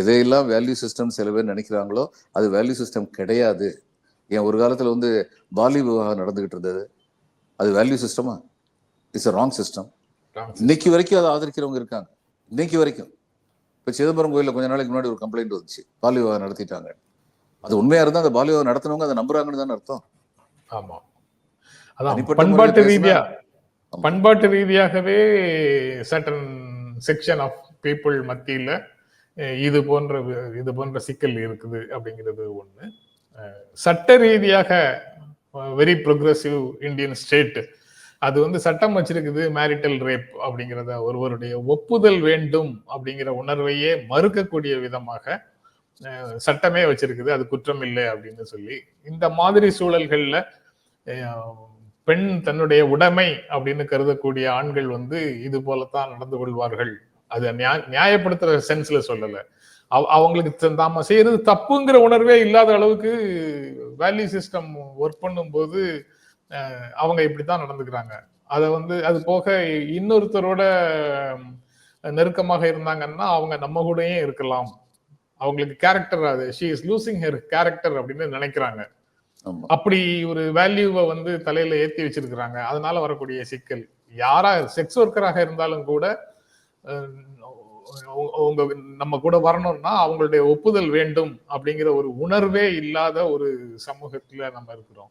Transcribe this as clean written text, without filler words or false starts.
எதையெல்லாம் value system சில பேர் நினைக்கிறாங்களோ அது வேல்யூ சிஸ்டம் கிடையாது. ஏன் ஒரு காலத்துல வந்து பாலிய விவாகம் நடந்துகிட்டு இருந்தது, அது வேல்யூ சிஸ்டமா? It's wrong system. இன்னைக்கு வரைக்கும் அதை ஆதரிக்கிறவங்க இருக்காங்க, இன்னைக்கு வரைக்கும். இப்ப சிதம்பரம் கோயில்ல கொஞ்ச நாளைக்கு முன்னாடி ஒரு கம்ப்ளைண்ட் வந்துச்சு, பாலிய விவாகம் நடத்திட்டாங்க. அது உண்மையா இருந்தா அந்த பாலிய விவாகம் நடத்தினவங்க அதை நம்புறாங்கன்னு தானே அர்த்தம். ஆமா, அதான் பண்பாட்டு ரீதியாகவே சர்டன் செக்ஷன் ஆஃப் பீப்புள் மத்தியில இது போன்ற சிக்கல் இருக்குது அப்படிங்கிறது ஒண்ணு. சட்ட ரீதியாக வெரி ப்ரோக்ரஸிவ் இந்தியன் ஸ்டேட் அது வந்து சட்டம் வச்சிருக்குது, மேரிட்டல் ரேப் அப்படிங்கிறத ஒருவருடைய ஒப்புதல் வேண்டும் அப்படிங்கிற உணர்வையே மறுக்கக்கூடிய விதமாக சட்டமே வச்சிருக்குது, அது குற்றம் இல்லை அப்படின்னு சொல்லி. இந்த மாதிரி சூழல்கள்ல பெண் தன்னுடைய உடைமை அப்படின்னு கருதக்கூடிய ஆண்கள் வந்து இது போலத்தான் நடந்து கொள்வார்கள். அது நியாயப்படுத்துற சென்ஸ்ல சொல்லல, அவங்களுக்கு நாம செய்யறது தப்புங்கிற உணர்வே இல்லாத அளவுக்கு வேல்யூ சிஸ்டம் ஒர்க் பண்ணும்போது அவங்க இப்படித்தான் நடந்துக்கிறாங்க. அதை வந்து அது போக இன்னொருத்தரோட நெருக்கமாக இருந்தாங்கன்னா அவங்க நம்ம கூடயே இருக்கலாம், அவங்களுக்கு கேரக்டர், அது she is losing her character அப்படின்னு நினைக்கிறாங்க. அப்படி ஒரு வேல்யூவை வந்து தலையில ஏத்தி வச்சிருக்கிறாங்க. அதனால வரக்கூடிய சிக்கல், யாரா செக்ஸ் ஒர்க்கராக இருந்தாலும் கூட அவங்க நம்ம கூட வரணும்னா அவங்களுடைய ஒப்புதல் வேண்டும் அப்படிங்கிற ஒரு உணர்வே இல்லாத ஒரு சமூகத்துல நம்ம இருக்கிறோம்.